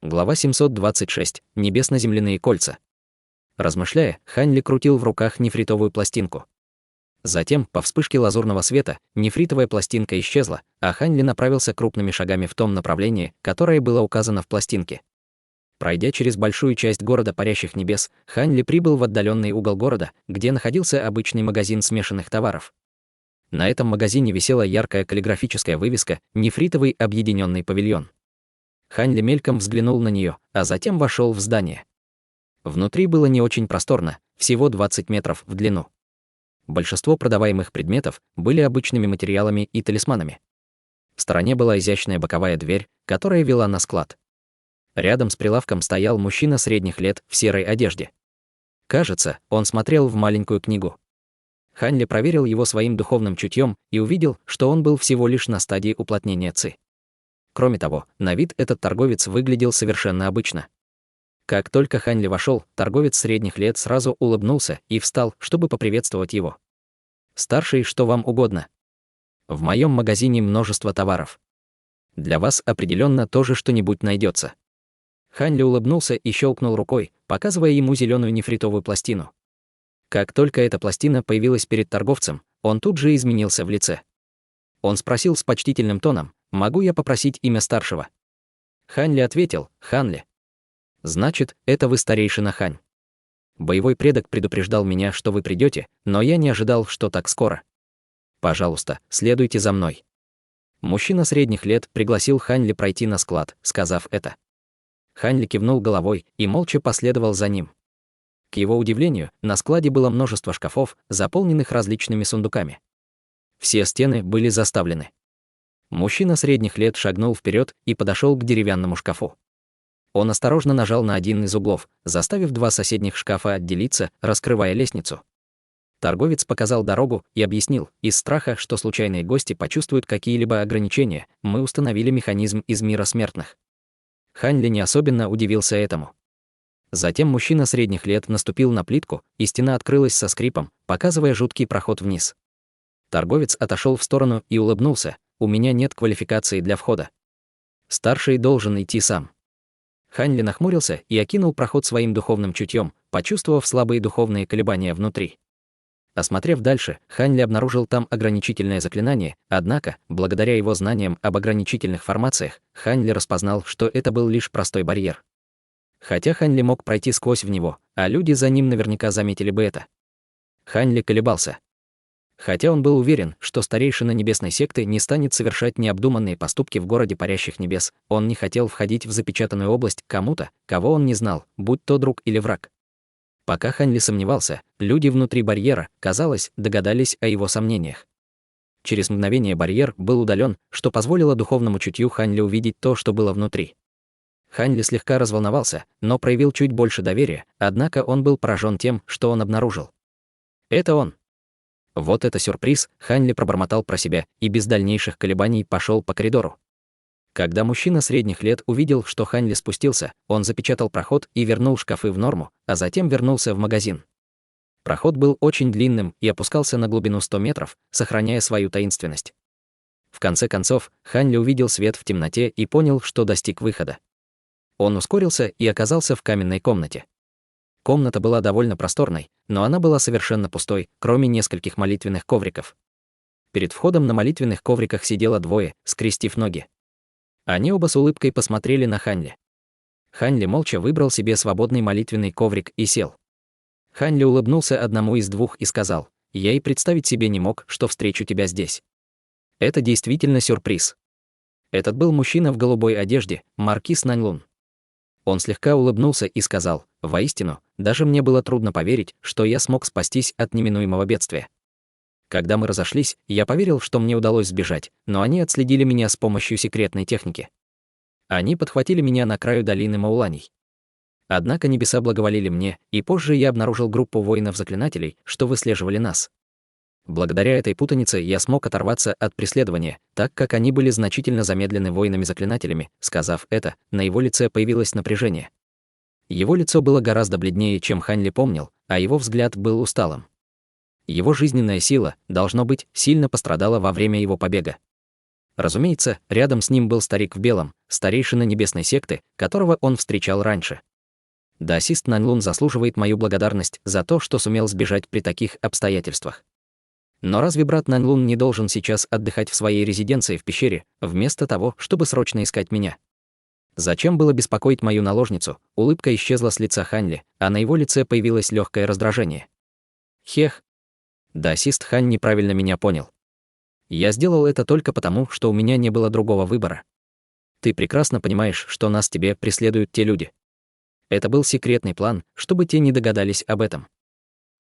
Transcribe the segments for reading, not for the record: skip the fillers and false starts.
Глава 726. Небесно-земляные кольца. Размышляя, Хань Ли крутил в руках нефритовую пластинку. Затем, по вспышке лазурного света, нефритовая пластинка исчезла, а Хань Ли направился крупными шагами в том направлении, которое было указано в пластинке. Пройдя через большую часть города парящих небес, Хань Ли прибыл в отдаленный угол города, где находился обычный магазин смешанных товаров. На этом магазине висела яркая каллиграфическая вывеска «Нефритовый объединенный павильон». Хань Ли мельком взглянул на нее, а затем вошел в здание. Внутри было не очень просторно, всего 20 метров в длину. Большинство продаваемых предметов были обычными материалами и талисманами. В стороне была изящная боковая дверь, которая вела на склад. Рядом с прилавком стоял мужчина средних лет в серой одежде. Кажется, он смотрел в маленькую книгу. Хань Ли проверил его своим духовным чутьем и увидел, что он был всего лишь на стадии уплотнения ци. Кроме того, на вид этот торговец выглядел совершенно обычно. Как только Хань Ли вошел, торговец средних лет сразу улыбнулся и встал, чтобы поприветствовать его. «Старший, что вам угодно? В моем магазине множество товаров. Для вас определенно тоже что-нибудь найдется». Хань Ли улыбнулся и щелкнул рукой, показывая ему зеленую нефритовую пластину. Как только эта пластина появилась перед торговцем, он тут же изменился в лице. Он спросил с почтительным тоном: «Могу я попросить имя старшего?» Хань Ли ответил: «Хан Ли». «Значит, это вы старейшина Хань. Боевой предок предупреждал меня, что вы придете, но я не ожидал, что так скоро. Пожалуйста, следуйте за мной». Мужчина средних лет пригласил Хань Ли пройти на склад, сказав это. Хань Ли кивнул головой и молча последовал за ним. К его удивлению, на складе было множество шкафов, заполненных различными сундуками. Все стены были заставлены. Мужчина средних лет шагнул вперед и подошел к деревянному шкафу. Он осторожно нажал на один из углов, заставив два соседних шкафа отделиться, раскрывая лестницу. Торговец показал дорогу и объяснил: из страха, что случайные гости почувствуют какие-либо ограничения, мы установили механизм из мира смертных. Хань Ли не особенно удивился этому. Затем мужчина средних лет наступил на плитку, и стена открылась со скрипом, показывая жуткий проход вниз. Торговец отошел в сторону и улыбнулся: «У меня нет квалификации для входа. Старший должен идти сам». Хань Ли нахмурился и окинул проход своим духовным чутьем, почувствовав слабые духовные колебания внутри. Осмотрев дальше, Хань Ли обнаружил там ограничительное заклинание, однако, благодаря его знаниям об ограничительных формациях, Хань Ли распознал, что это был лишь простой барьер. Хотя Хань Ли мог пройти сквозь в него, а люди за ним наверняка заметили бы это. Хань Ли колебался. Хотя он был уверен, что старейшина небесной секты не станет совершать необдуманные поступки в городе парящих небес, он не хотел входить в запечатанную область к кому-то, кого он не знал, будь то друг или враг. Пока Хань Ли сомневался, люди внутри барьера, казалось, догадались о его сомнениях. Через мгновение барьер был удален, что позволило духовному чутью Хань Ли увидеть то, что было внутри. Хань Ли слегка разволновался, но проявил чуть больше доверия, однако он был поражен тем, что он обнаружил. Это он. Вот это сюрприз, Хань Ли пробормотал про себя и без дальнейших колебаний пошел по коридору. Когда мужчина средних лет увидел, что Хань Ли спустился, он запечатал проход и вернул шкафы в норму, а затем вернулся в магазин. Проход был очень длинным и опускался на глубину 100 метров, сохраняя свою таинственность. В конце концов, Хань Ли увидел свет в темноте и понял, что достиг выхода. Он ускорился и оказался в каменной комнате. Комната была довольно просторной, но она была совершенно пустой, кроме нескольких молитвенных ковриков. Перед входом на молитвенных ковриках сидело двое, скрестив ноги. Они оба с улыбкой посмотрели на Хань Ли. Хань Ли молча выбрал себе свободный молитвенный коврик и сел. Хань Ли улыбнулся одному из двух и сказал: «Я и представить себе не мог, что встречу тебя здесь. Это действительно сюрприз». Этот был мужчина в голубой одежде, маркиз Наньлун. Он слегка улыбнулся и сказал: «Воистину, даже мне было трудно поверить, что я смог спастись от неминуемого бедствия. Когда мы разошлись, я поверил, что мне удалось сбежать, но они отследили меня с помощью секретной техники. Они подхватили меня на краю долины Мауланей. Однако небеса благоволили мне, и позже я обнаружил группу воинов-заклинателей, что выслеживали нас. Благодаря этой путанице я смог оторваться от преследования, так как они были значительно замедлены воинами-заклинателями». Сказав это, на его лице появилось напряжение. Его лицо было гораздо бледнее, чем Хань Ли помнил, а его взгляд был усталым. Его жизненная сила, должно быть, сильно пострадала во время его побега. Разумеется, рядом с ним был старик в белом, старейшина небесной секты, которого он встречал раньше. Даосист Наньлун заслуживает мою благодарность за то, что сумел сбежать при таких обстоятельствах. Но разве брат Наньлун не должен сейчас отдыхать в своей резиденции в пещере, вместо того, чтобы срочно искать меня? Зачем было беспокоить мою наложницу? Улыбка исчезла с лица Ханьли, а на его лице появилось легкое раздражение. Хех. Даосист Хань неправильно меня понял. Я сделал это только потому, что у меня не было другого выбора. Ты прекрасно понимаешь, что нас тебе преследуют те люди. Это был секретный план, чтобы те не догадались об этом.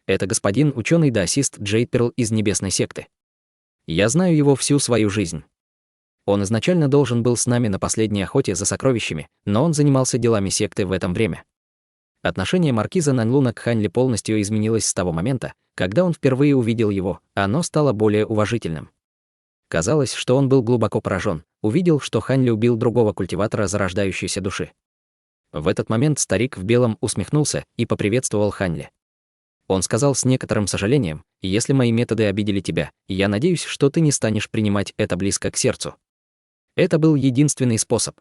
Это господин ученый-даосист Джейд Перл из небесной секты. Я знаю его всю свою жизнь. Он изначально должен был с нами на последней охоте за сокровищами, но он занимался делами секты в это время. Отношение маркиза Наньлуна к Ханьли полностью изменилось с того момента, когда он впервые увидел его, оно стало более уважительным. Казалось, что он был глубоко поражен, увидел, что Ханьли убил другого культиватора зарождающейся души. В этот момент старик в белом усмехнулся и поприветствовал Ханьли. Он сказал с некоторым сожалением: «Если мои методы обидели тебя, я надеюсь, что ты не станешь принимать это близко к сердцу». Это был единственный способ.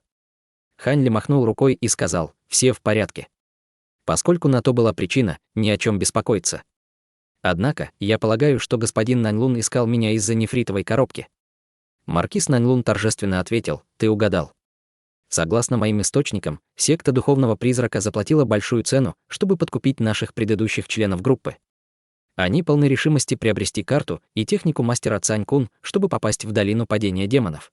Ханьли махнул рукой и сказал: «Все в порядке». Поскольку на то была причина, ни о чем беспокоиться. Однако, я полагаю, что господин Наньлун искал меня из-за нефритовой коробки. Маркиз Наньлун торжественно ответил: «Ты угадал». Согласно моим источникам, секта Духовного Призрака заплатила большую цену, чтобы подкупить наших предыдущих членов группы. Они полны решимости приобрести карту и технику мастера Цань-кун, чтобы попасть в долину падения демонов.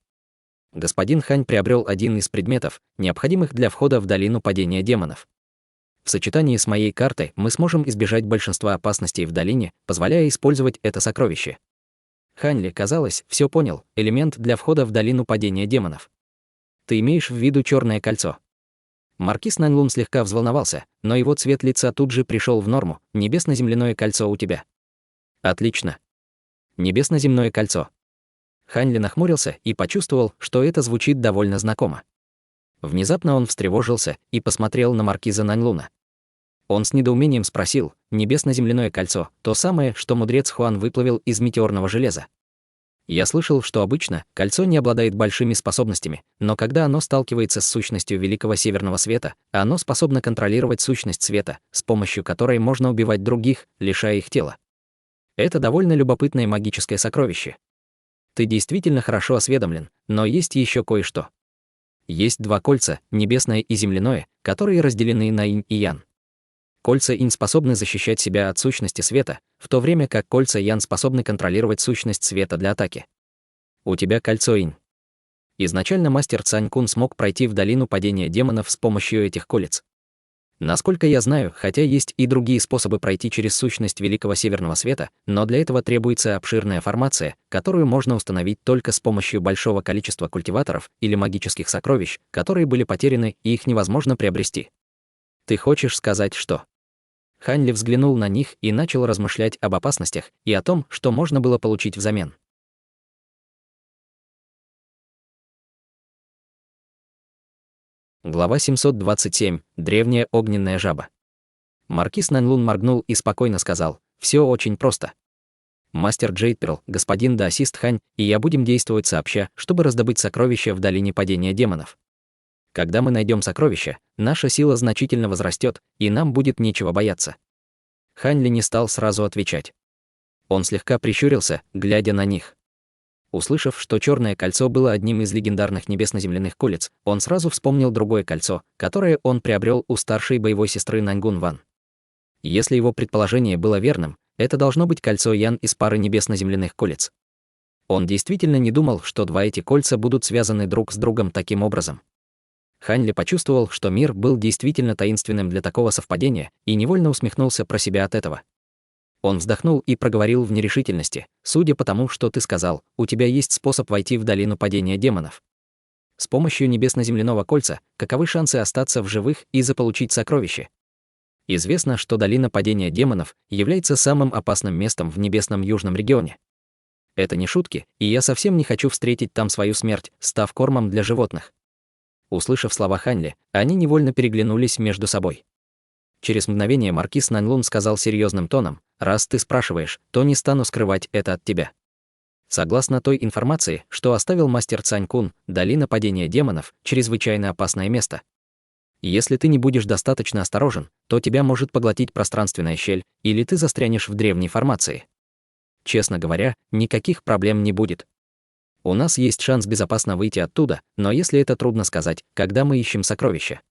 Господин Хань приобрел один из предметов, необходимых для входа в долину падения демонов. В сочетании с моей картой мы сможем избежать большинства опасностей в долине, позволяя использовать это сокровище. Ханьли, казалось, все понял: элемент для входа в долину падения демонов. Ты имеешь в виду черное кольцо? Маркиз Наньлун слегка взволновался, но его цвет лица тут же пришел в норму. Небесно-земляное кольцо у тебя. Отлично. Небесно-земное кольцо. Ханьли нахмурился и почувствовал, что это звучит довольно знакомо. Внезапно он встревожился и посмотрел на маркиза Наньлуна. Он с недоумением спросил: «Небесно-земляное кольцо — то самое, что мудрец Хуан выплавил из метеорного железа?» Я слышал, что обычно кольцо не обладает большими способностями, но когда оно сталкивается с сущностью Великого Северного Света, оно способно контролировать сущность света, с помощью которой можно убивать других, лишая их тела. Это довольно любопытное магическое сокровище. Ты действительно хорошо осведомлен, но есть еще кое-что. Есть два кольца, небесное и земляное, которые разделены на инь и ян. Кольца инь способны защищать себя от сущности света, в то время как кольца ян способны контролировать сущность света для атаки. У тебя кольцо инь. Изначально мастер Цань-кун смог пройти в долину падения демонов с помощью этих колец. Насколько я знаю, хотя есть и другие способы пройти через сущность Великого Северного Света, но для этого требуется обширная формация, которую можно установить только с помощью большого количества культиваторов или магических сокровищ, которые были потеряны и их невозможно приобрести. Ты хочешь сказать, что? Ханьли взглянул на них и начал размышлять об опасностях и о том, что можно было получить взамен. Глава 727. Древняя огненная жаба. Маркиз Наньлун моргнул и спокойно сказал: «Все очень просто. Мастер Джейд Перл, господин даосист Хань и я будем действовать сообща, чтобы раздобыть сокровища в долине падения демонов. Когда мы найдем сокровища, наша сила значительно возрастет, и нам будет нечего бояться». Ханьли не стал сразу отвечать. Он слегка прищурился, глядя на них. Услышав, что черное кольцо было одним из легендарных небесно-земляных колец, он сразу вспомнил другое кольцо, которое он приобрел у старшей боевой сестры Наньгун Ван. Если его предположение было верным, это должно быть кольцо Ян из пары небесно-земляных колец. Он действительно не думал, что два эти кольца будут связаны друг с другом таким образом. Ханьли почувствовал, что мир был действительно таинственным для такого совпадения, и невольно усмехнулся про себя от этого. Он вздохнул и проговорил в нерешительности: «Судя по тому, что ты сказал, у тебя есть способ войти в долину падения демонов. С помощью небесно-земляного кольца каковы шансы остаться в живых и заполучить сокровище?» Известно, что долина падения демонов является самым опасным местом в небесном южном регионе. Это не шутки, и я совсем не хочу встретить там свою смерть, став кормом для животных. Услышав слова Ханьли, они невольно переглянулись между собой. Через мгновение маркиз Наньлун сказал серьезным тоном: «Раз ты спрашиваешь, то не стану скрывать это от тебя. Согласно той информации, что оставил мастер Цань Кун, долина падения демонов — чрезвычайно опасное место. Если ты не будешь достаточно осторожен, то тебя может поглотить пространственная щель, или ты застрянешь в древней формации. Честно говоря, никаких проблем не будет. У нас есть шанс безопасно выйти оттуда, но если это трудно сказать, когда мы ищем сокровища.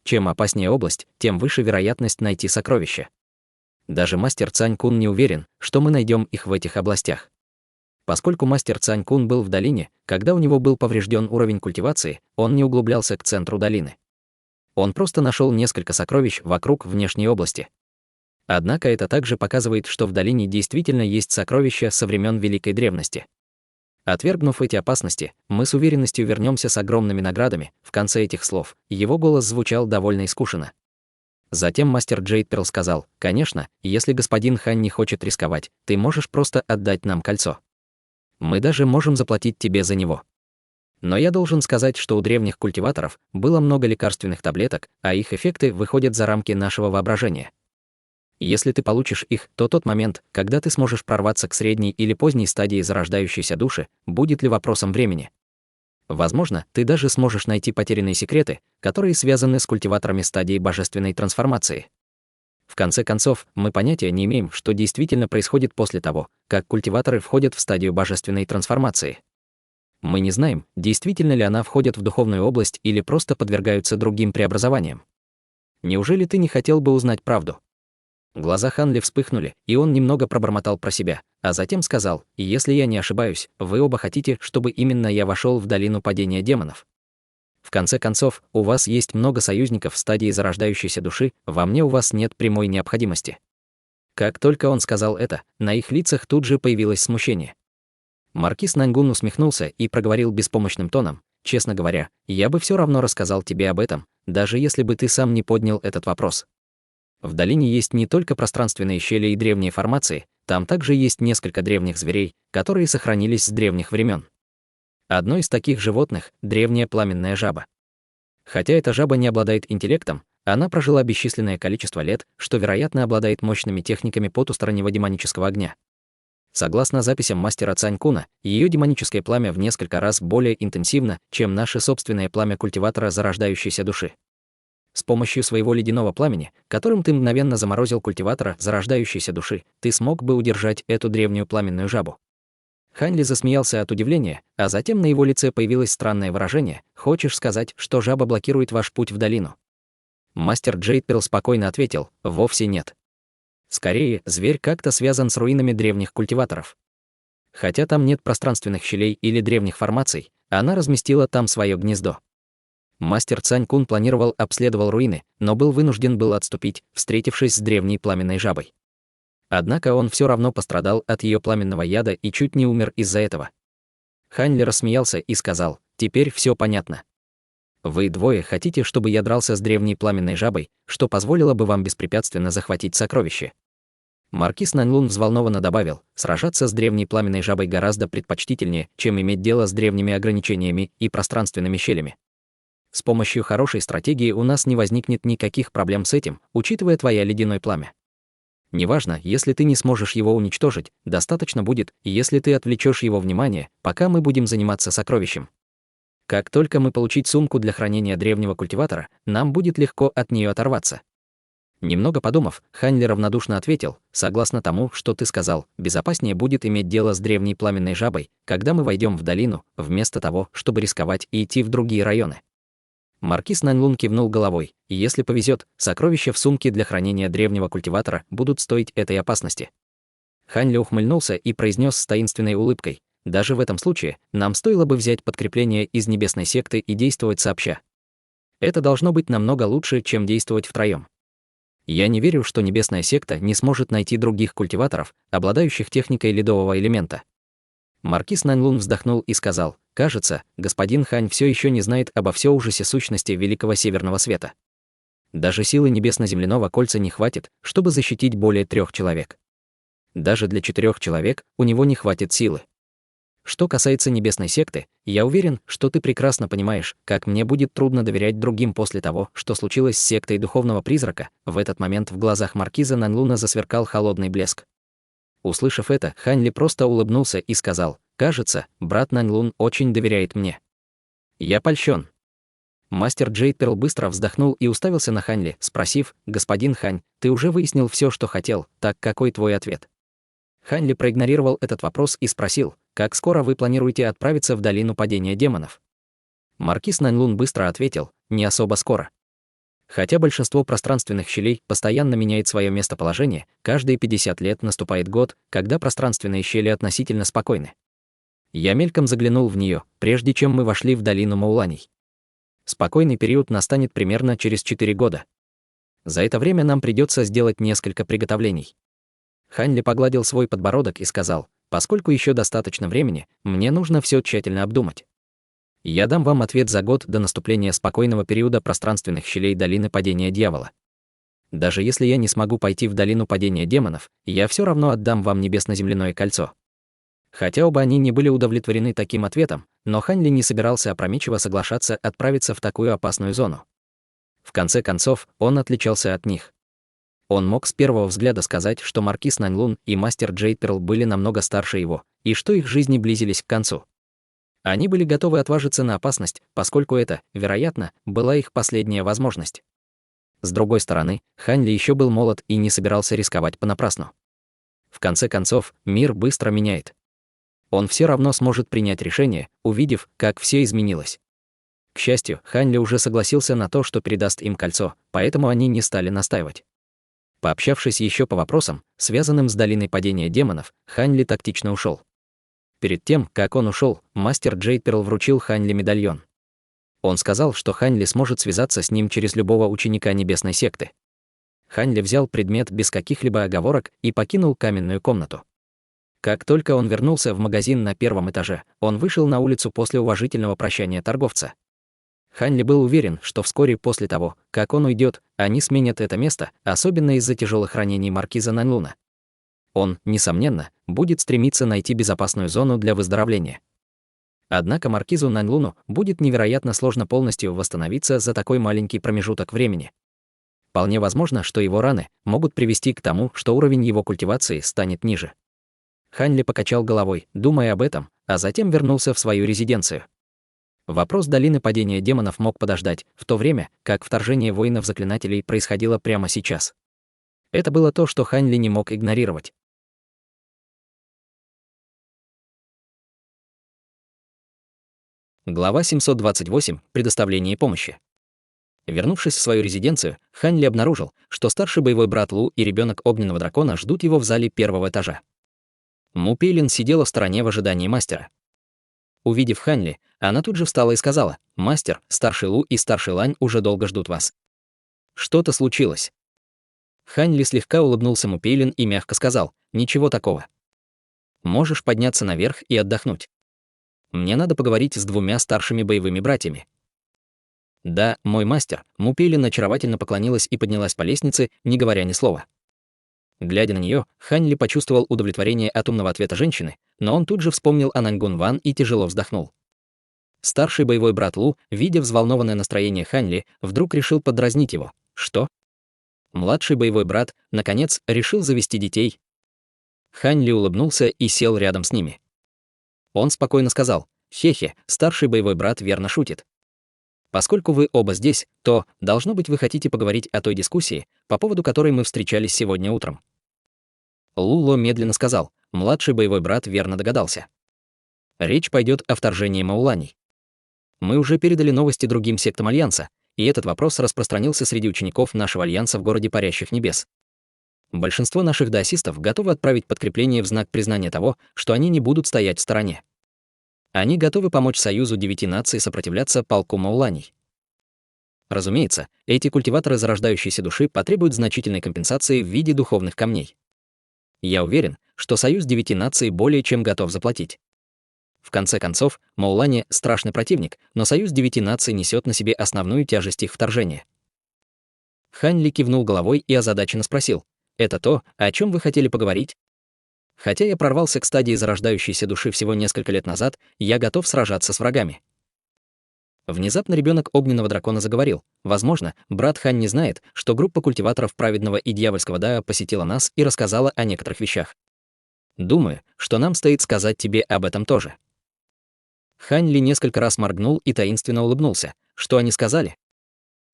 Чем опаснее область, тем выше вероятность найти сокровища. Даже мастер Цань Кун не уверен, что мы найдем их в этих областях. Поскольку мастер Цань Кун был в долине, когда у него был поврежден уровень культивации, он не углублялся к центру долины. Он просто нашел несколько сокровищ вокруг внешней области. Однако это также показывает, что в долине действительно есть сокровища со времен Великой Древности. Отвергнув эти опасности, мы с уверенностью вернемся с огромными наградами. В конце этих слов его голос звучал довольно искушенно. Затем мастер Джейдперл сказал: «Конечно, если господин Хань не хочет рисковать, ты можешь просто отдать нам кольцо. Мы даже можем заплатить тебе за него. Но я должен сказать, что у древних культиваторов было много лекарственных таблеток, а их эффекты выходят за рамки нашего воображения. Если ты получишь их, то тот момент, когда ты сможешь прорваться к средней или поздней стадии зарождающейся души, будет ли вопросом времени. Возможно, ты даже сможешь найти потерянные секреты, которые связаны с культиваторами стадии божественной трансформации. В конце концов, мы понятия не имеем, что действительно происходит после того, как культиваторы входят в стадию божественной трансформации. Мы не знаем, действительно ли она входит в духовную область или просто подвергаются другим преобразованиям. Неужели ты не хотел бы узнать правду?» Глаза Ханли вспыхнули, и он немного пробормотал про себя, а затем сказал: «Если я не ошибаюсь, вы оба хотите, чтобы именно я вошел в долину падения демонов. В конце концов, у вас есть много союзников в стадии зарождающейся души, во мне у вас нет прямой необходимости». Как только он сказал это, на их лицах тут же появилось смущение. Маркиз Наньгун усмехнулся и проговорил беспомощным тоном: «Честно говоря, я бы все равно рассказал тебе об этом, даже если бы ты сам не поднял этот вопрос. В долине есть не только пространственные щели и древние формации, там также есть несколько древних зверей, которые сохранились с древних времен. Одно из таких животных — древняя пламенная жаба. Хотя эта жаба не обладает интеллектом, она прожила бесчисленное количество лет, что, вероятно, обладает мощными техниками потустороннего демонического огня. Согласно записям мастера Цань Куна, ее демоническое пламя в несколько раз более интенсивно, чем наше собственное пламя культиватора зарождающейся души. С помощью своего ледяного пламени, которым ты мгновенно заморозил культиватора зарождающейся души, ты смог бы удержать эту древнюю пламенную жабу». Ханли засмеялся от удивления, а затем на его лице появилось странное выражение: «Хочешь сказать, что жаба блокирует ваш путь в долину?» Мастер Джейдперл спокойно ответил: «Вовсе нет. Скорее, зверь как-то связан с руинами древних культиваторов. Хотя там нет пространственных щелей или древних формаций, она разместила там свое гнездо». Мастер Цань Кун обследовал руины, но был вынужден отступить, встретившись с древней пламенной жабой. Однако он все равно пострадал от ее пламенного яда и чуть не умер из-за этого. Ханли рассмеялся и сказал: «Теперь все понятно. Вы двое хотите, чтобы я дрался с древней пламенной жабой, что позволило бы вам беспрепятственно захватить сокровище». Маркиз Наньлун взволнованно добавил: «Сражаться с древней пламенной жабой гораздо предпочтительнее, чем иметь дело с древними ограничениями и пространственными щелями. С помощью хорошей стратегии у нас не возникнет никаких проблем с этим, учитывая твое ледяное пламя. Неважно, если ты не сможешь его уничтожить, достаточно будет, если ты отвлечешь его внимание, пока мы будем заниматься сокровищем. Как только мы получим сумку для хранения древнего культиватора, нам будет легко от нее оторваться». Немного подумав, Ханли равнодушно ответил: «Согласно тому, что ты сказал, безопаснее будет иметь дело с древней пламенной жабой, когда мы войдем в долину, вместо того, чтобы рисковать и идти в другие районы». Маркиз Наньлун кивнул головой: «Если повезет, сокровища в сумке для хранения древнего культиватора будут стоить этой опасности». Ханли ухмыльнулся и произнес с таинственной улыбкой: «Даже в этом случае нам стоило бы взять подкрепление из небесной секты и действовать сообща. Это должно быть намного лучше, чем действовать втроем. Я не верю, что небесная секта не сможет найти других культиваторов, обладающих техникой ледового элемента». Маркиз Наньлун вздохнул и сказал: «Кажется, господин Хань все еще не знает обо всё ужасе сущности Великого Северного Света. Даже силы Небесно-Земляного кольца не хватит, чтобы защитить более 3 человек. Даже для 4 человек у него не хватит силы. Что касается небесной секты, я уверен, что ты прекрасно понимаешь, как мне будет трудно доверять другим после того, что случилось с сектой Духовного Призрака». В этот момент в глазах маркиза Наньлуна засверкал холодный блеск. Услышав это, Хань Ли просто улыбнулся и сказал: «Кажется, брат Наньлун очень доверяет мне». «Я польщен». Мастер Джейд Перл быстро вздохнул и уставился на Хань Ли, спросив: «Господин Хань, ты уже выяснил все, что хотел, так какой твой ответ?» Хань Ли проигнорировал этот вопрос и спросил: «Как скоро вы планируете отправиться в долину падения демонов?» Маркиз Наньлун быстро ответил: «Не особо скоро». Хотя большинство пространственных щелей постоянно меняет свое местоположение, каждые 50 лет наступает год, когда пространственные щели относительно спокойны. Я мельком заглянул в нее, прежде чем мы вошли в долину Мауланей. Спокойный период настанет примерно через 4 года. За это время нам придется сделать несколько приготовлений. Хань Ли погладил свой подбородок и сказал: «Поскольку еще достаточно времени, мне нужно все тщательно обдумать. Я дам вам ответ за год до наступления спокойного периода пространственных щелей долины падения дьявола. Даже если я не смогу пойти в долину падения демонов, я все равно отдам вам небесно-земляное кольцо». Хотя оба они не были удовлетворены таким ответом, но Хань Ли не собирался опрометчиво соглашаться отправиться в такую опасную зону. В конце концов, он отличался от них. Он мог с первого взгляда сказать, что маркиз Наньлун и мастер Джейд Перл были намного старше его, и что их жизни близились к концу. Они были готовы отважиться на опасность, поскольку это, вероятно, была их последняя возможность. С другой стороны, Хань Ли еще был молод и не собирался рисковать понапрасну. В конце концов, мир быстро меняет. Он все равно сможет принять решение, увидев, как все изменилось. К счастью, Хань Ли уже согласился на то, что передаст им кольцо, поэтому они не стали настаивать. Пообщавшись еще по вопросам, связанным с долиной падения демонов, Хань Ли тактично ушел. Перед тем, как он ушел, мастер Джейд Перл вручил Хань Ли медальон. Он сказал, что Хань Ли сможет связаться с ним через любого ученика небесной секты. Хань Ли взял предмет без каких-либо оговорок и покинул каменную комнату. Как только он вернулся в магазин на первом этаже, он вышел на улицу после уважительного прощания торговца. Хань Ли был уверен, что вскоре после того, как он уйдет, они сменят это место, особенно из-за тяжелых ранений маркиза Наньлуна. Он, несомненно, будет стремиться найти безопасную зону для выздоровления. Однако маркизу Наньлуну будет невероятно сложно полностью восстановиться за такой маленький промежуток времени. Вполне возможно, что его раны могут привести к тому, что уровень его культивации станет ниже. Хань Ли покачал головой, думая об этом, а затем вернулся в свою резиденцию. Вопрос долины падения демонов мог подождать, в то время, как вторжение воинов-заклинателей происходило прямо сейчас. Это было то, что Хань Ли не мог игнорировать. Глава 728. Предоставление помощи. Вернувшись в свою резиденцию, Хань Ли обнаружил, что старший боевой брат Лу и ребенок огненного дракона ждут его в зале первого этажа. Му Пейлин сидела в стороне в ожидании мастера. Увидев Хань Ли, она тут же встала и сказала: «Мастер, старший Лу и старший Лань уже долго ждут вас». «Что-то случилось?» Хань Ли слегка улыбнулся Му Пейлин и мягко сказал: «Ничего такого. Можешь подняться наверх и отдохнуть. Мне надо поговорить с двумя старшими боевыми братьями». «Да, мой мастер», Му Пейлин очаровательно поклонилась и поднялась по лестнице, не говоря ни слова. Глядя на нее, Хань Ли почувствовал удовлетворение от умного ответа женщины, но он тут же вспомнил о Наньгун Ван и тяжело вздохнул. Старший боевой брат Лу, видя взволнованное настроение Хань Ли, вдруг решил подразнить его. «Что?» Младший боевой брат, наконец, решил завести детей. Хань Ли улыбнулся и сел рядом с ними. Он спокойно сказал: «Хе-хе, старший боевой брат верно шутит. Поскольку вы оба здесь, то, должно быть, вы хотите поговорить о той дискуссии, по поводу которой мы встречались сегодня утром». Луло медленно сказал: «Младший боевой брат верно догадался. Речь пойдет о вторжении Мауланей. Мы уже передали новости другим сектам Альянса, и этот вопрос распространился среди учеников нашего Альянса в городе Парящих Небес. Большинство наших даосистов готовы отправить подкрепление в знак признания того, что они не будут стоять в стороне. Они готовы помочь Союзу 9 наций сопротивляться полку Мауланей. Разумеется, эти культиваторы зарождающейся души потребуют значительной компенсации в виде духовных камней. Я уверен, что Союз 9 наций более чем готов заплатить. В конце концов, Маулане — страшный противник, но Союз 9 наций несет на себе основную тяжесть их вторжения». Хань Ли кивнул головой и озадаченно спросил: «Это то, о чем вы хотели поговорить?» «Хотя я прорвался к стадии зарождающейся души всего несколько лет назад, я готов сражаться с врагами». Внезапно ребенок огненного дракона заговорил: «Возможно, брат Хань не знает, что группа культиваторов праведного и дьявольского Даа посетила нас и рассказала о некоторых вещах. Думаю, что нам стоит сказать тебе об этом тоже». Хань Ли несколько раз моргнул и таинственно улыбнулся. «Что они сказали?»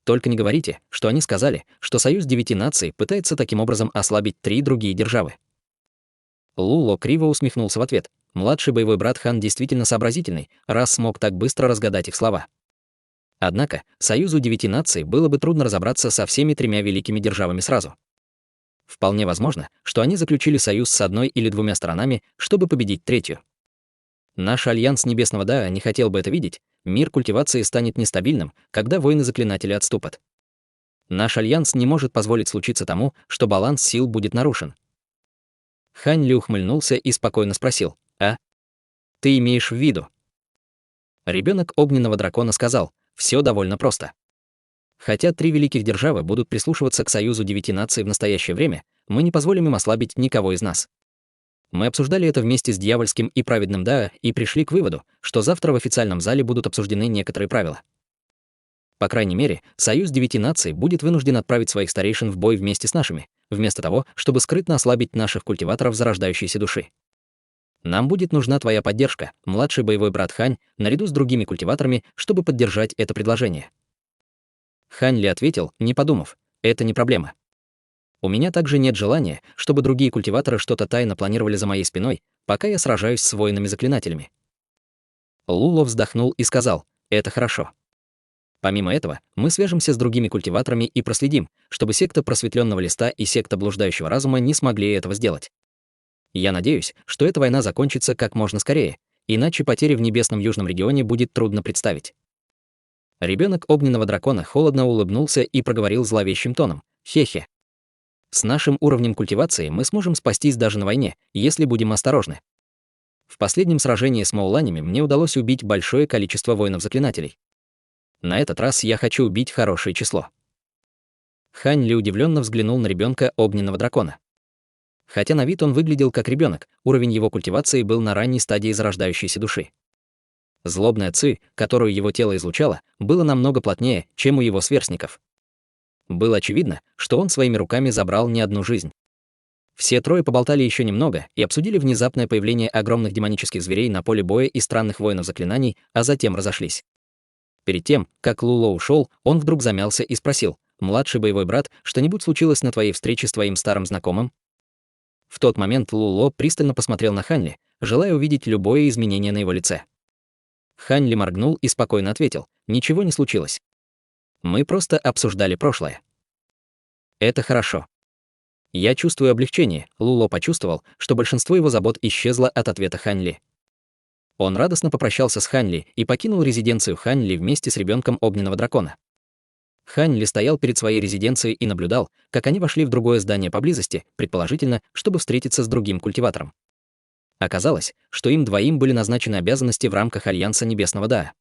«Только не говорите, что они сказали, что Союз 9 наций пытается таким образом ослабить 3 другие державы». Луло криво усмехнулся в ответ. Младший боевой брат Хан действительно сообразительный, раз смог так быстро разгадать их слова. Однако, Союзу 9 наций было бы трудно разобраться со всеми 3 великими державами сразу. Вполне возможно, что они заключили союз с одной или 2 сторонами, чтобы победить третью. Наш альянс Небесного Даа не хотел бы это видеть. Мир культивации станет нестабильным, когда воины-заклинатели отступят. Наш альянс не может позволить случиться тому, что баланс сил будет нарушен. Хань Ли ухмыльнулся и спокойно спросил: «А? Ты имеешь в виду?» Ребенок огненного дракона сказал: «Все довольно просто. Хотя 3 великих державы будут прислушиваться к Союзу 9 наций в настоящее время, мы не позволим им ослабить никого из нас. Мы обсуждали это вместе с дьявольским и праведным Даа и пришли к выводу, что завтра в официальном зале будут обсуждены некоторые правила. По крайней мере, Союз 9 наций будет вынужден отправить своих старейшин в бой вместе с нашими, вместо того, чтобы скрытно ослабить наших культиваторов зарождающейся души. Нам будет нужна твоя поддержка, младший боевой брат Хань, наряду с другими культиваторами, чтобы поддержать это предложение». Хань Ли ответил, не подумав: «Это не проблема. У меня также нет желания, чтобы другие культиваторы что-то тайно планировали за моей спиной, пока я сражаюсь с воинами-заклинателями». Луло вздохнул и сказал: «Это хорошо. Помимо этого, мы свяжемся с другими культиваторами и проследим, чтобы секта просветленного листа и секта блуждающего разума не смогли этого сделать. Я надеюсь, что эта война закончится как можно скорее, иначе потери в небесном южном регионе будет трудно представить». Ребенок огненного дракона холодно улыбнулся и проговорил зловещим тоном: «Хе-хе. С нашим уровнем культивации мы сможем спастись даже на войне, если будем осторожны. В последнем сражении с мауланями мне удалось убить большое количество воинов-заклинателей. На этот раз я хочу убить хорошее число». Хань Ли удивленно взглянул на ребенка огненного дракона. Хотя на вид он выглядел как ребенок, уровень его культивации был на ранней стадии зарождающейся души. Злобная ци, которую его тело излучало, было намного плотнее, чем у его сверстников. Было очевидно, что он своими руками забрал не одну жизнь. Все трое поболтали еще немного и обсудили внезапное появление огромных демонических зверей на поле боя и странных воинов заклинаний, а затем разошлись. Перед тем, как Луло ушел, он вдруг замялся и спросил: «Младший боевой брат, что-нибудь случилось на твоей встрече с твоим старым знакомым?» В тот момент Луло пристально посмотрел на Хань Ли, желая увидеть любое изменение на его лице. Хань Ли моргнул и спокойно ответил: «Ничего не случилось. Мы просто обсуждали прошлое». «Это хорошо». «Я чувствую облегчение», — Луло почувствовал, что большинство его забот исчезло от ответа Хань Ли. Он радостно попрощался с Хань Ли и покинул резиденцию Хань Ли вместе с ребенком огненного дракона. Хань Ли стоял перед своей резиденцией и наблюдал, как они вошли в другое здание поблизости, предположительно, чтобы встретиться с другим культиватором. Оказалось, что им двоим были назначены обязанности в рамках Альянса Небесного Даа.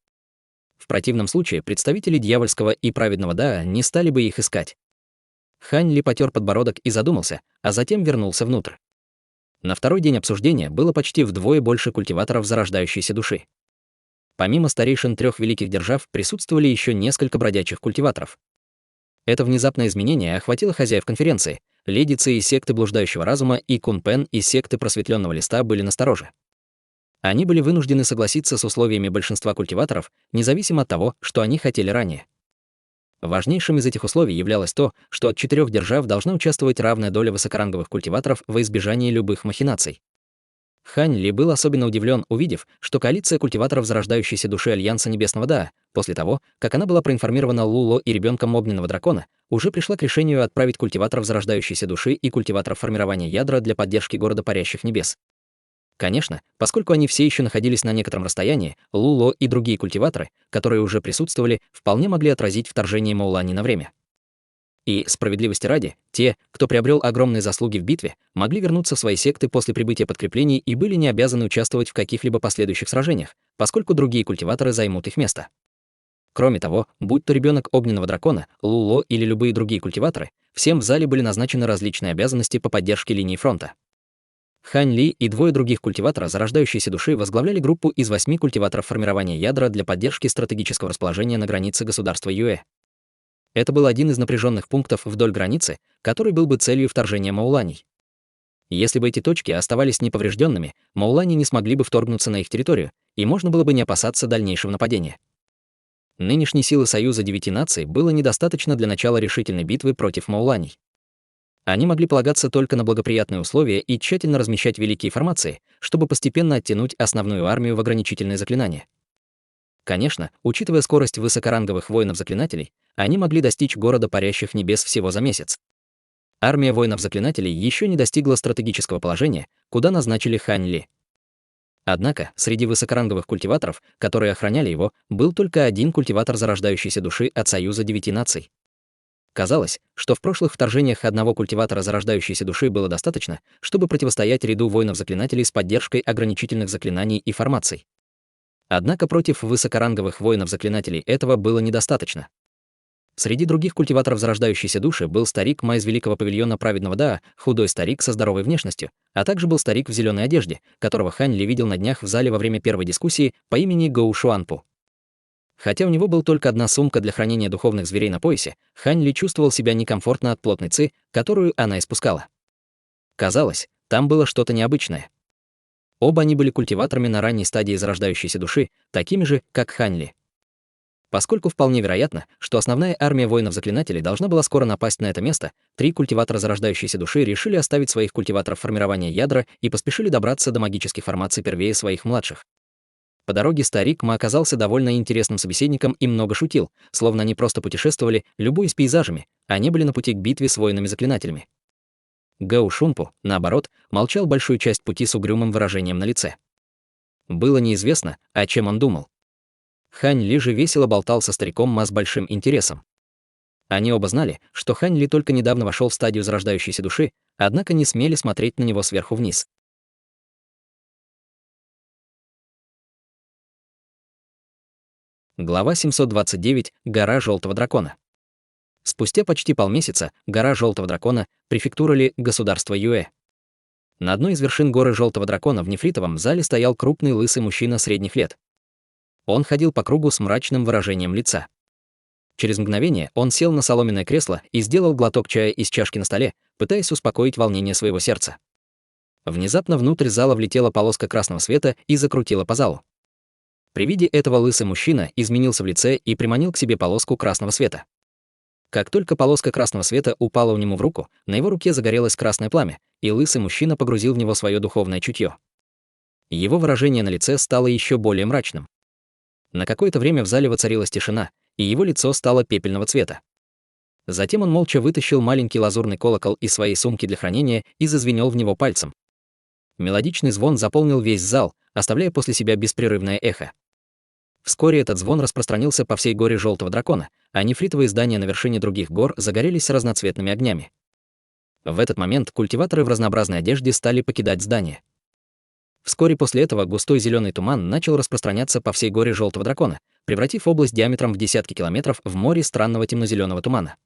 В противном случае представители дьявольского и праведного Даа не стали бы их искать. Хань Ли потер подбородок и задумался, а затем вернулся внутрь. На второй день обсуждения было почти вдвое больше культиваторов зарождающейся души. Помимо старейшин 3 великих держав присутствовали еще несколько бродячих культиваторов. Это внезапное изменение охватило хозяев конференции. Леди Ци из секты блуждающего разума и Кун Пен из секты просветленного листа были настороже. Они были вынуждены согласиться с условиями большинства культиваторов, независимо от того, что они хотели ранее. Важнейшим из этих условий являлось то, что от 4 держав должна участвовать равная доля высокоранговых культиваторов во избежание любых махинаций. Хань Ли был особенно удивлен, увидев, что коалиция культиваторов зарождающейся души Альянса Небесного Даа, после того, как она была проинформирована Луло и ребенком огненного дракона, уже пришла к решению отправить культиваторов зарождающейся души и культиваторов формирования ядра для поддержки города парящих небес. Конечно, поскольку они все еще находились на некотором расстоянии, Луло и другие культиваторы, которые уже присутствовали, вполне могли отразить вторжение Маулани на время. И, справедливости ради, те, кто приобрел огромные заслуги в битве, могли вернуться в свои секты после прибытия подкреплений и были не обязаны участвовать в каких-либо последующих сражениях, поскольку другие культиваторы займут их место. Кроме того, будь то ребенок огненного дракона, Луло или любые другие культиваторы, всем в зале были назначены различные обязанности по поддержке линии фронта. Хань Ли и 2 других культиватора зарождающейся души возглавляли группу из 8 культиваторов формирования ядра для поддержки стратегического расположения на границе государства Юэ. Это был один из напряженных пунктов вдоль границы, который был бы целью вторжения мауланей. Если бы эти точки оставались неповрежденными, маулани не смогли бы вторгнуться на их территорию, и можно было бы не опасаться дальнейшего нападения. Нынешней силы Союза 9 наций было недостаточно для начала решительной битвы против мауланей. Они могли полагаться только на благоприятные условия и тщательно размещать великие формации, чтобы постепенно оттянуть основную армию в ограничительные заклинания. Конечно, учитывая скорость высокоранговых воинов-заклинателей, они могли достичь города парящих небес всего за месяц. Армия воинов-заклинателей еще не достигла стратегического положения, куда назначили Хань Ли. Однако, среди высокоранговых культиваторов, которые охраняли его, был только один культиватор зарождающейся души от Союза 9 наций. Казалось, что в прошлых вторжениях одного культиватора зарождающейся души было достаточно, чтобы противостоять ряду воинов-заклинателей с поддержкой ограничительных заклинаний и формаций. Однако против высокоранговых воинов-заклинателей этого было недостаточно. Среди других культиваторов зарождающейся души был старик Ма из Великого Павильона Праведного Даа, худой старик со здоровой внешностью, а также был старик в зеленой одежде, которого Хань Ли видел на днях в зале во время первой дискуссии по имени Гоу Шуанпу. Хотя у него была только одна сумка для хранения духовных зверей на поясе, Хань Ли чувствовал себя некомфортно от плотной ци, которую она испускала. Казалось, там было что-то необычное. Оба они были культиваторами на ранней стадии зарождающейся души, такими же, как Хань Ли. Поскольку вполне вероятно, что основная армия воинов-заклинателей должна была скоро напасть на это место, 3 культиватора зарождающейся души решили оставить своих культиваторов формирования ядра и поспешили добраться до магических формаций первее своих младших. По дороге старик Ма оказался довольно интересным собеседником и много шутил, словно они просто путешествовали, любуясь пейзажами, а не были на пути к битве с воинами-заклинателями. Гоу Шунпу, наоборот, молчал большую часть пути с угрюмым выражением на лице. Было неизвестно, о чем он думал. Хань Ли же весело болтал со стариком Ма с большим интересом. Они оба знали, что Хань Ли только недавно вошел в стадию зарождающейся души, однако не смели смотреть на него сверху вниз. Глава 729. Гора Желтого Дракона. Спустя почти полмесяца гора Желтого Дракона, префектура Ли, государство Юэ. На одной из вершин горы Желтого Дракона в нефритовом зале стоял крупный лысый мужчина средних лет. Он ходил по кругу с мрачным выражением лица. Через мгновение он сел на соломенное кресло и сделал глоток чая из чашки на столе, пытаясь успокоить волнение своего сердца. Внезапно внутрь зала влетела полоска красного света и закрутила по залу. При виде этого лысый мужчина изменился в лице и приманил к себе полоску красного света. Как только полоска красного света упала у него в руку, на его руке загорелось красное пламя, и лысый мужчина погрузил в него свое духовное чутье. Его выражение на лице стало еще более мрачным. На какое-то время в зале воцарилась тишина, и его лицо стало пепельного цвета. Затем он молча вытащил маленький лазурный колокол из своей сумки для хранения и зазвенел в него пальцем. Мелодичный звон заполнил весь зал, оставляя после себя беспрерывное эхо. Вскоре этот звон распространился по всей горе Желтого Дракона, а нефритовые здания на вершине других гор загорелись разноцветными огнями. В этот момент культиваторы в разнообразной одежде стали покидать здание. Вскоре после этого густой зеленый туман начал распространяться по всей горе Желтого Дракона, превратив область диаметром в десятки километров в море странного темно-зеленого тумана.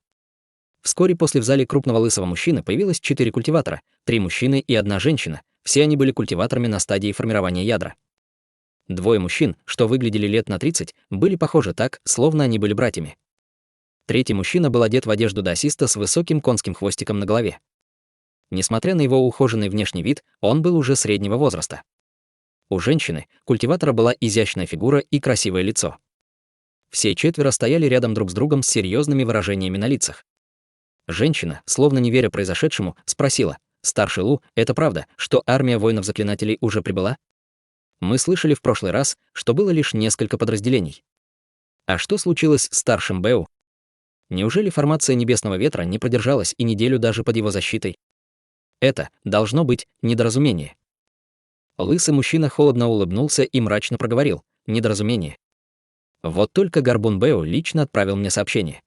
Вскоре после в зале крупного лысого мужчины появилось 4 культиватора, 3 мужчины и 1 женщина, все они были культиваторами на стадии формирования ядра. 2 мужчин, что выглядели лет на 30, были похожи так, словно они были братьями. 3-й мужчина был одет в одежду даосиста с высоким конским хвостиком на голове. Несмотря на его ухоженный внешний вид, он был уже среднего возраста. У женщины, культиватора, была изящная фигура и красивое лицо. Все 4 стояли рядом друг с другом с серьезными выражениями на лицах. Женщина, словно не веря произошедшему, спросила: «Старший Лу, это правда, что армия воинов-заклинателей уже прибыла? Мы слышали в прошлый раз, что было лишь несколько подразделений. А что случилось с старшим Бэу? Неужели формация Небесного Ветра не продержалась и неделю даже под его защитой? Это должно быть недоразумение». Лысый мужчина холодно улыбнулся и мрачно проговорил: «Недоразумение. Вот только Горбун Бэу лично отправил мне сообщение.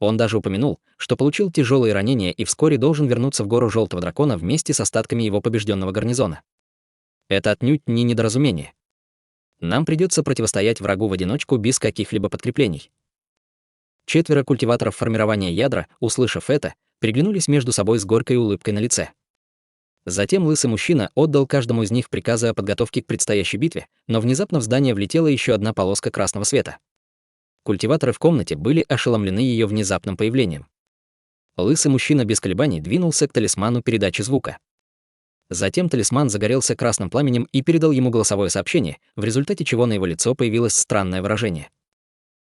Он даже упомянул, что получил тяжелые ранения и вскоре должен вернуться в гору Желтого Дракона вместе с остатками его побежденного гарнизона. Это отнюдь не недоразумение. Нам придется противостоять врагу в одиночку без каких-либо подкреплений». 4 культиваторов формирования ядра, услышав это, переглянулись между собой с горькой улыбкой на лице. Затем лысый мужчина отдал каждому из них приказы о подготовке к предстоящей битве, но внезапно в здание влетела еще одна полоска красного света. Культиваторы в комнате были ошеломлены ее внезапным появлением. Лысый мужчина без колебаний двинулся к талисману передачи звука. Затем талисман загорелся красным пламенем и передал ему голосовое сообщение, в результате чего на его лицо появилось странное выражение.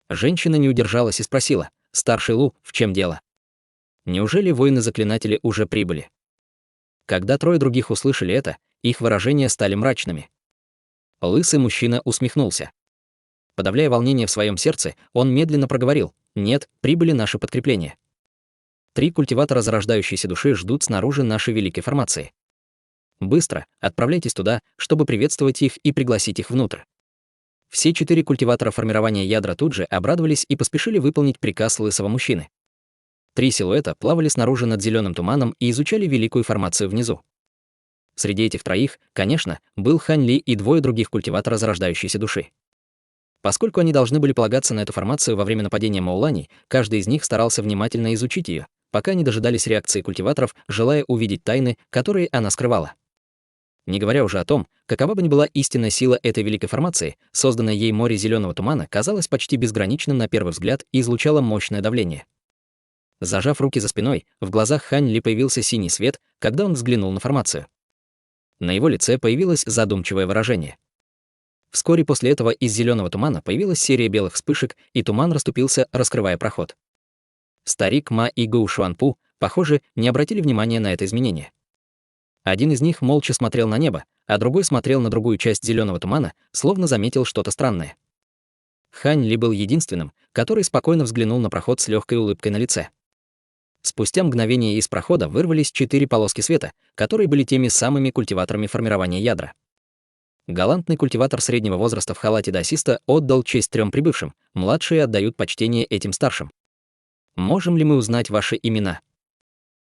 Женщина не удержалась и спросила: «Старший Лу, в чем дело? Неужели воины-заклинатели уже прибыли?» Когда трое других услышали это, их выражения стали мрачными. Лысый мужчина усмехнулся. Подавляя волнение в своем сердце, он медленно проговорил: «Нет, прибыли наши подкрепления. 3 культиватора зарождающейся души ждут снаружи нашей великой формации. Быстро отправляйтесь туда, чтобы приветствовать их и пригласить их внутрь». Все 4 культиватора формирования ядра тут же обрадовались и поспешили выполнить приказ лысого мужчины. 3 силуэта плавали снаружи над зеленым туманом и изучали великую формацию внизу. Среди этих троих, конечно, был Хань Ли и 2 других культиватора зарождающейся души. Поскольку они должны были полагаться на эту формацию во время нападения Маулани, каждый из них старался внимательно изучить ее, пока не дожидались реакции культиваторов, желая увидеть тайны, которые она скрывала. Не говоря уже о том, какова бы ни была истинная сила этой великой формации, созданное ей море зеленого тумана казалось почти безграничным на первый взгляд и излучало мощное давление. Зажав руки за спиной, в глазах Хань Ли появился синий свет, когда он взглянул на формацию. На его лице появилось задумчивое выражение. Вскоре после этого из зеленого тумана появилась серия белых вспышек, и туман расступился, раскрывая проход. Старик Ма и Гоу Шуанпу, похоже, не обратили внимания на это изменение. Один из них молча смотрел на небо, а другой смотрел на другую часть зеленого тумана, словно заметил что-то странное. Хань Ли был единственным, который спокойно взглянул на проход с легкой улыбкой на лице. Спустя мгновение из прохода вырвались 4 полоски света, которые были теми самыми культиваторами формирования ядра. Галантный культиватор среднего возраста в халате даосиста отдал честь 3 прибывшим, младшие отдают почтение этим старшим. «Можем ли мы узнать ваши имена?»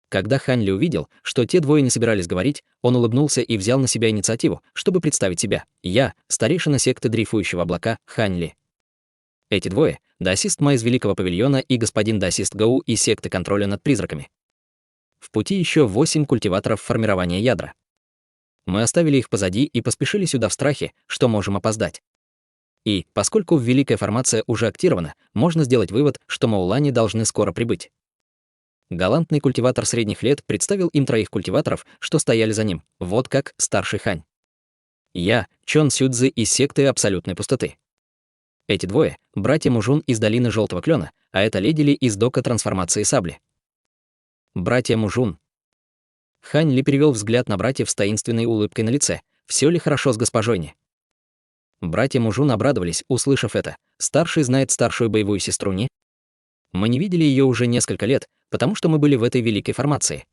Когда Хань Ли увидел, что те двое не собирались говорить, он улыбнулся и взял на себя инициативу, чтобы представить себя. «Я — старейшина секты дрейфующего облака Хань Ли». Эти двое — даосист Ма из Великого Павильона и господин даосист Гоу из секты контроля над призраками. В пути еще 8 культиваторов формирования ядра. Мы оставили их позади и поспешили сюда в страхе, что можем опоздать. И, поскольку великая формация уже активирована, можно сделать вывод, что Маулани должны скоро прибыть. Галантный культиватор средних лет представил им 3 культиваторов, что стояли за ним, вот как старший Хань. Я — Чон Сюцзы из секты Абсолютной Пустоты. Эти двое — братья Мужун из Долины Желтого Клена, а это леди Ли из Дока Трансформации Сабли. Братья Мужун. Хань Ли перевел взгляд на братьев с таинственной улыбкой на лице. Все ли хорошо с госпожой Ни? Братья Мужун обрадовались, услышав это. Старший знает старшую боевую сестру Ни? Мы не видели ее уже несколько лет, потому что мы были в этой великой формации.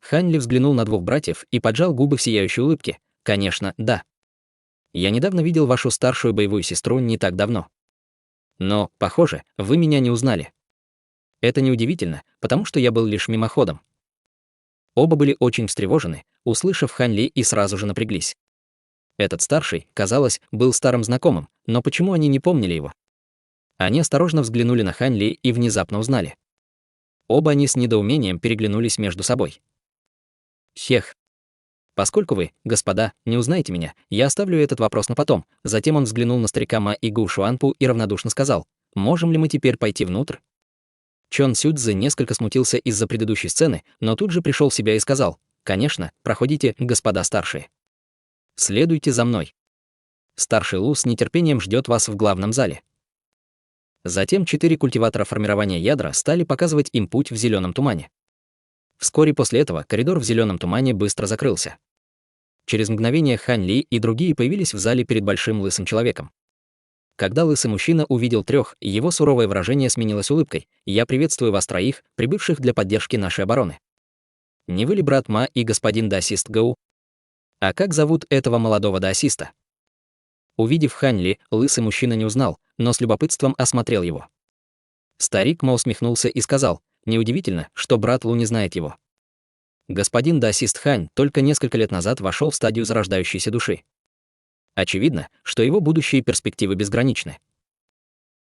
Хань Ли взглянул на 2 братьев и поджал губы в сияющей улыбке. Конечно, да. Я недавно видел вашу старшую боевую сестру не так давно. Но, похоже, вы меня не узнали. Это неудивительно, потому что я был лишь мимоходом. Оба были очень встревожены, услышав Хань Ли, и сразу же напряглись. Этот старший, казалось, был старым знакомым, но почему они не помнили его? Они осторожно взглянули на Хань Ли и внезапно узнали. Оба они с недоумением переглянулись между собой. Хех. Поскольку вы, господа, не узнаете меня, я оставлю этот вопрос на потом. Затем он взглянул на старика Ма и Гу Шуанпу и равнодушно сказал: «Можем ли мы теперь пойти внутрь?» Чон Сюцзы несколько смутился из-за предыдущей сцены, но тут же пришел в себя и сказал: «Конечно, проходите, господа старшие. Следуйте за мной. Старший Лу с нетерпением ждет вас в главном зале». Затем 4 культиватора формирования ядра стали показывать им путь в зеленом тумане. Вскоре после этого коридор в зеленом тумане быстро закрылся. Через мгновение Хань Ли и другие появились в зале перед большим лысым человеком. Когда лысый мужчина увидел 3, его суровое выражение сменилось улыбкой. «Я приветствую вас 3, прибывших для поддержки нашей обороны. Не вы ли брат Ма и господин даосист Гоу? А как зовут этого молодого даосиста?» Увидев Хань Ли, лысый мужчина не узнал, но с любопытством осмотрел его. Старик Ма усмехнулся и сказал: «Неудивительно, что брат Лу не знает его. Господин даосист Хань только несколько лет назад вошел в стадию зарождающейся души. Очевидно, что его будущие перспективы безграничны».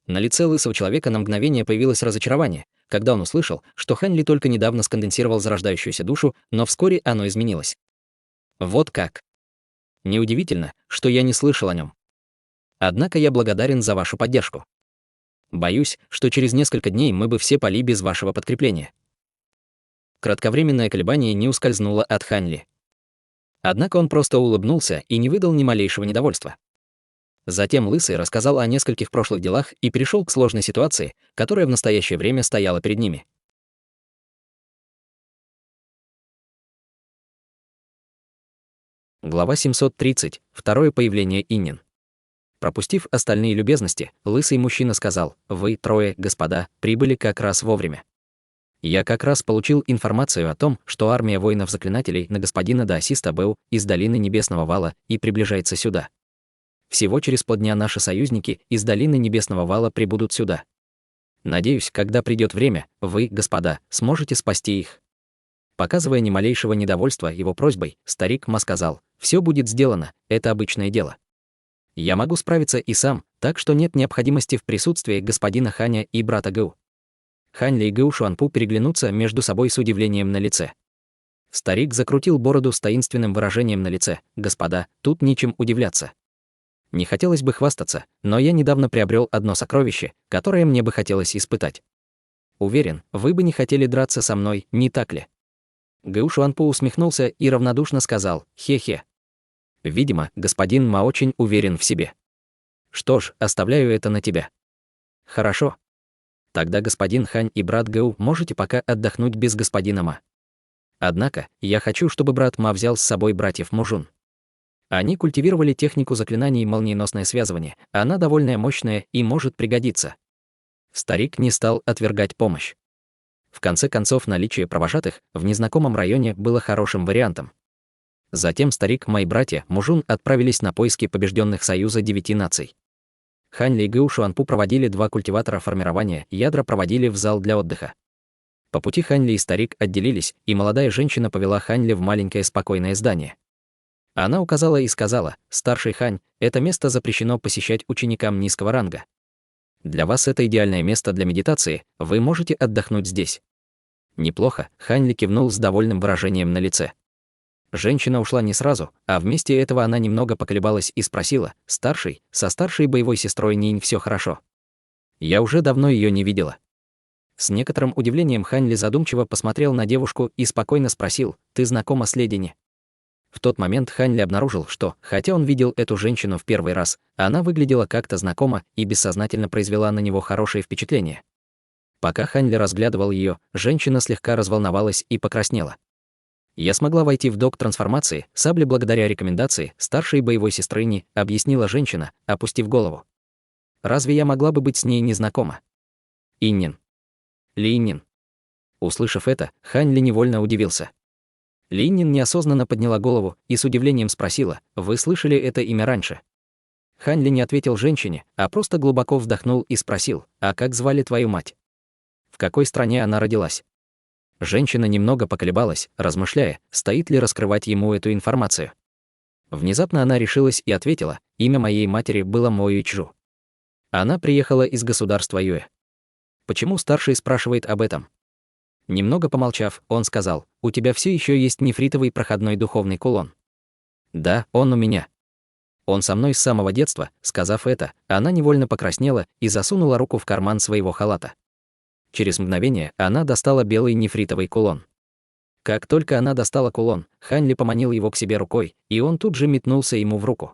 На лице лысого человека на мгновение появилось разочарование, когда он услышал, что Хань Ли только недавно сконденсировал зарождающуюся душу, но вскоре оно изменилось. Вот как. Неудивительно, что я не слышал о нем. Однако я благодарен за вашу поддержку. Боюсь, что через несколько дней мы бы все пали без вашего подкрепления. Кратковременное колебание не ускользнуло от Хань Ли. Однако он просто улыбнулся и не выдал ни малейшего недовольства. Затем Лысый рассказал о нескольких прошлых делах и перешел к сложной ситуации, которая в настоящее время стояла перед ними. Глава 730. Второе появление Иннин. Пропустив остальные любезности, лысый мужчина сказал: «Вы, трое, господа, прибыли как раз вовремя. Я как раз получил информацию о том, что армия воинов-заклинателей на господина Даосиста Бэу из Долины Небесного Вала и приближается сюда. Всего через полдня наши союзники из Долины Небесного Вала прибудут сюда. Надеюсь, когда придет время, вы, господа, сможете спасти их». Показывая ни малейшего недовольства его просьбой, старик Ма сказал: «Все будет сделано, это обычное дело. Я могу справиться и сам, так что нет необходимости в присутствии господина Ханя и брата Гэу». Хань Ли и Гэу Шуанпу переглянутся между собой с удивлением на лице. Старик закрутил бороду с таинственным выражением на лице: «Господа, тут нечем удивляться. Не хотелось бы хвастаться, но я недавно приобрел одно сокровище, которое мне бы хотелось испытать. Уверен, вы бы не хотели драться со мной, не так ли?» Гэу Шуанпу усмехнулся и равнодушно сказал: «Хе-хе». Видимо, господин Ма очень уверен в себе. «Что ж, оставляю это на тебя». «Хорошо. Тогда господин Хань и брат Гэу можете пока отдохнуть без господина Ма. Однако, я хочу, чтобы брат Ма взял с собой братьев Мужун. Они культивировали технику заклинаний молниеносное связывание, она довольно мощная и может пригодиться». Старик не стал отвергать помощь. В конце концов, наличие провожатых в незнакомом районе было хорошим вариантом. Затем старик Ма и братья Мужун отправились на поиски побежденных Союза 9 наций. Хань Ли и Гэу Шуанпу проводили 2 культиватора формирования, ядра проводили в зал для отдыха. По пути Хань Ли и старик отделились, и молодая женщина повела Хань Ли в маленькое спокойное здание. Она указала и сказала: «Старший Хань, это место запрещено посещать ученикам низкого ранга. Для вас это идеальное место для медитации, вы можете отдохнуть здесь». «Неплохо», — Хань Ли кивнул с довольным выражением на лице. Женщина ушла не сразу, а вместе этого она немного поколебалась и спросила: «Старший, со старшей боевой сестрой Нинь все хорошо? Я уже давно ее не видела». С некоторым удивлением Хань Ли задумчиво посмотрел на девушку и спокойно спросил: «Ты знакома с леди Ни?» В тот момент Хань Ли обнаружил, что, хотя он видел эту женщину в первый раз, она выглядела как-то знакомо и бессознательно произвела на него хорошее впечатление. Пока Хань Ли разглядывал ее, женщина слегка разволновалась и покраснела. «Я смогла войти в док трансформации, сабли благодаря рекомендации старшей боевой сестры Ни», объяснила женщина, опустив голову. «Разве я могла бы быть с ней незнакома?» «Иннин. Ли Иннин». Услышав это, Хань Ли невольно удивился. Ли Иннин неосознанно подняла голову и с удивлением спросила: «Вы слышали это имя раньше?» Хань Ли не ответил женщине, а просто глубоко вдохнул и спросил: «А как звали твою мать? В какой стране она родилась?» Женщина немного поколебалась, размышляя, стоит ли раскрывать ему эту информацию. Внезапно она решилась и ответила: «Имя моей матери было Мо Юйчжу. Она приехала из государства Юэ». «Почему старший спрашивает об этом?» Немного помолчав, он сказал: «У тебя все еще есть нефритовый проходной духовный кулон?» «Да, он у меня. Он со мной с самого детства». Сказав это, она невольно покраснела и засунула руку в карман своего халата. Через мгновение она достала белый нефритовый кулон. Как только она достала кулон, Хань Ли поманил его к себе рукой, и он тут же метнулся ему в руку.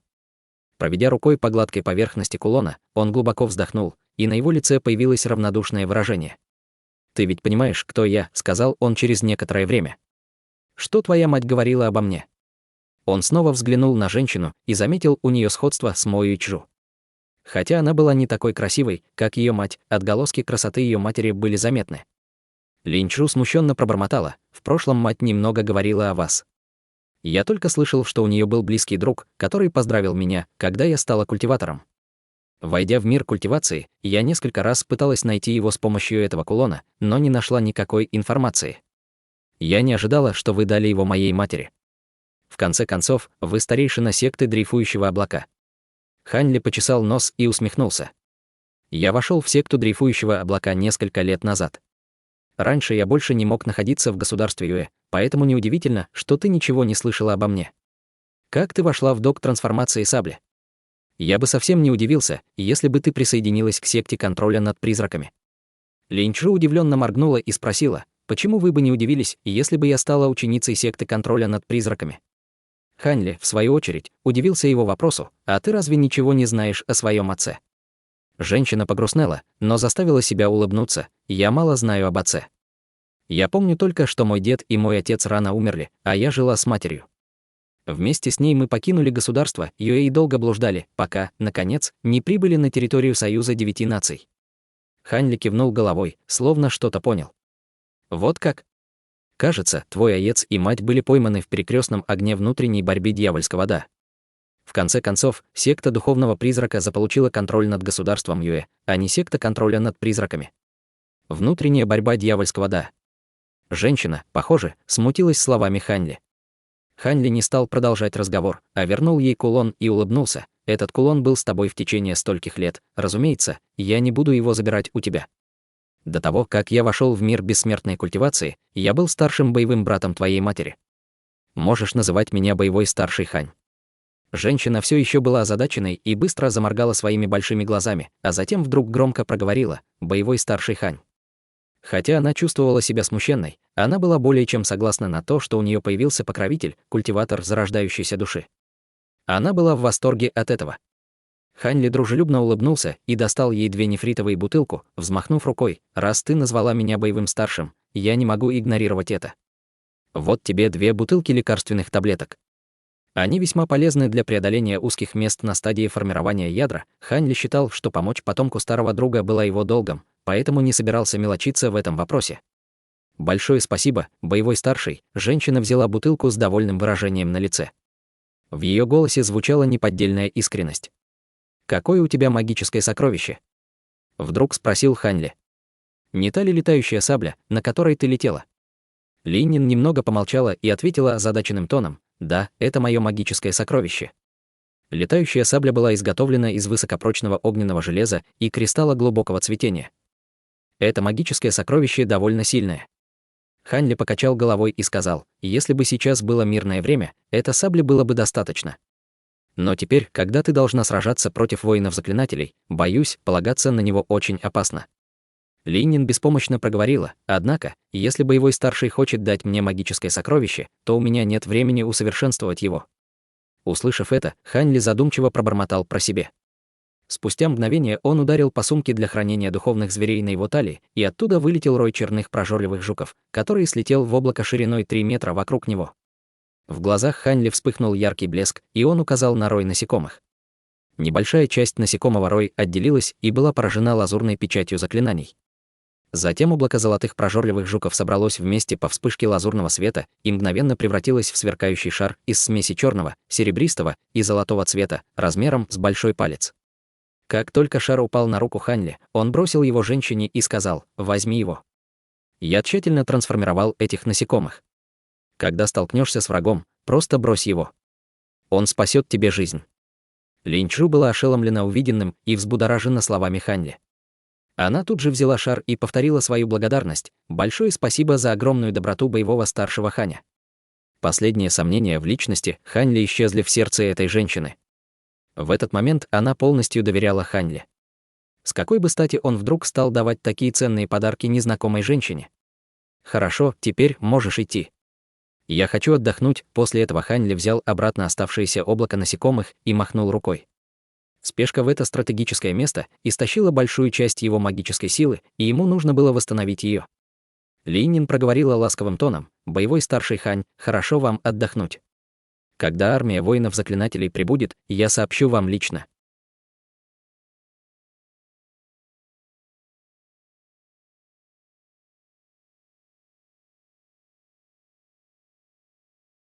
Проведя рукой по гладкой поверхности кулона, он глубоко вздохнул, и на его лице появилось равнодушное выражение. «Ты ведь понимаешь, кто я», — сказал он через некоторое время. «Что твоя мать говорила обо мне?» Он снова взглянул на женщину и заметил у нее сходство с Мо Юйчжу. Хотя она была не такой красивой, как ее мать, отголоски красоты ее матери были заметны. Линчжу смущенно пробормотала: «В прошлом мать немного говорила о вас. Я только слышал, что у нее был близкий друг, который поздравил меня, когда я стала культиватором. Войдя в мир культивации, я несколько раз пыталась найти его с помощью этого кулона, но не нашла никакой информации. Я не ожидала, что вы дали его моей матери. В конце концов, вы старейшина секты дрейфующего облака». Хань Ли почесал нос и усмехнулся. «Я вошел в секту дрейфующего облака несколько лет назад. Раньше я больше не мог находиться в государстве Юэ, поэтому неудивительно, что ты ничего не слышала обо мне. Как ты вошла в док трансформации сабли? Я бы совсем не удивился, если бы ты присоединилась к секте контроля над призраками». Линчжу удивленно моргнула и спросила: «Почему вы бы не удивились, если бы я стала ученицей секты контроля над призраками?» Хань в свою очередь, удивился его вопросу: «А ты разве ничего не знаешь о своем отце?» Женщина погрустнела, но заставила себя улыбнуться: «Я мало знаю об отце. Я помню только, что мой дед и мой отец рано умерли, а я жила с матерью. Вместе с ней мы покинули государство Юэ и долго блуждали, пока, наконец, не прибыли на территорию Союза 9 наций». Хань кивнул головой, словно что-то понял. «Вот как? Кажется, твой отец и мать были пойманы в перекрестном огне внутренней борьбы дьявольского да. В конце концов, секта духовного призрака заполучила контроль над государством Юэ, а не секта контроля над призраками. Внутренняя борьба дьявольского да». Женщина, похоже, смутилась словами Хань. Хань не стал продолжать разговор, а вернул ей кулон и улыбнулся. «Этот кулон был с тобой в течение стольких лет. Разумеется, я не буду его забирать у тебя. До того, как я вошел в мир бессмертной культивации, я был старшим боевым братом твоей матери. Можешь называть меня боевой старший Хань». Женщина все еще была озадаченной и быстро заморгала своими большими глазами, а затем вдруг громко проговорила: «Боевой старший Хань». Хотя она чувствовала себя смущенной, она была более чем согласна на то, что у нее появился покровитель, культиватор зарождающейся души. Она была в восторге от этого. Хань дружелюбно улыбнулся и достал ей 2 нефритовые бутылку, взмахнув рукой: «Раз ты назвала меня боевым старшим, я не могу игнорировать это. Вот тебе 2 бутылки лекарственных таблеток. Они весьма полезны для преодоления узких мест на стадии формирования ядра». Хань считал, что помочь потомку старого друга было его долгом, поэтому не собирался мелочиться в этом вопросе. «Большое спасибо, боевой старший». Женщина взяла бутылку с довольным выражением на лице. В ее голосе звучала неподдельная искренность. «Какое у тебя магическое сокровище?» Вдруг спросил Хань. «Не та ли летающая сабля, на которой ты летела?» Линин немного помолчала и ответила озадаченным тоном: «Да, это мое магическое сокровище». Летающая сабля была изготовлена из высокопрочного огненного железа и кристалла глубокого цветения. Это магическое сокровище довольно сильное. Хань покачал головой и сказал: «Если бы сейчас было мирное время, этой сабли было бы достаточно. Но теперь, когда ты должна сражаться против воинов-заклинателей, боюсь, полагаться на него очень опасно». Линин беспомощно проговорила: «Однако, если боевой старший хочет дать мне магическое сокровище, то у меня нет времени усовершенствовать его». Услышав это, Хань задумчиво пробормотал про себя. Спустя мгновение он ударил по сумке для хранения духовных зверей на его талии, и оттуда вылетел рой черных прожорливых жуков, который слетел в облако шириной 3 метра вокруг него. В глазах Хань вспыхнул яркий блеск, и он указал на рой насекомых. Небольшая часть насекомого рой отделилась и была поражена лазурной печатью заклинаний. Затем облако золотых прожорливых жуков собралось вместе по вспышке лазурного света и мгновенно превратилось в сверкающий шар из смеси черного, серебристого и золотого цвета, размером с большой палец. Как только шар упал на руку Хань, он бросил его женщине и сказал: «Возьми его. Я тщательно трансформировал этих насекомых. Когда столкнешься с врагом, просто брось его. Он спасет тебе жизнь». Линчжу была ошеломлена увиденным и взбудоражена словами Хань. Она тут же взяла шар и повторила свою благодарность: «Большое спасибо за огромную доброту боевого старшего Ханя». Последние сомнения в личности Хань исчезли в сердце этой женщины. В этот момент она полностью доверяла Хань. С какой бы стати он вдруг стал давать такие ценные подарки незнакомой женщине? «Хорошо, теперь можешь идти. Я хочу отдохнуть». После этого Хань взял обратно оставшееся облако насекомых и махнул рукой. Спешка в это стратегическое место истощила большую часть его магической силы, и ему нужно было восстановить ее. Линин проговорила ласковым тоном: «Боевой старший Хань, хорошо вам отдохнуть. Когда армия воинов-заклинателей прибудет, я сообщу вам лично».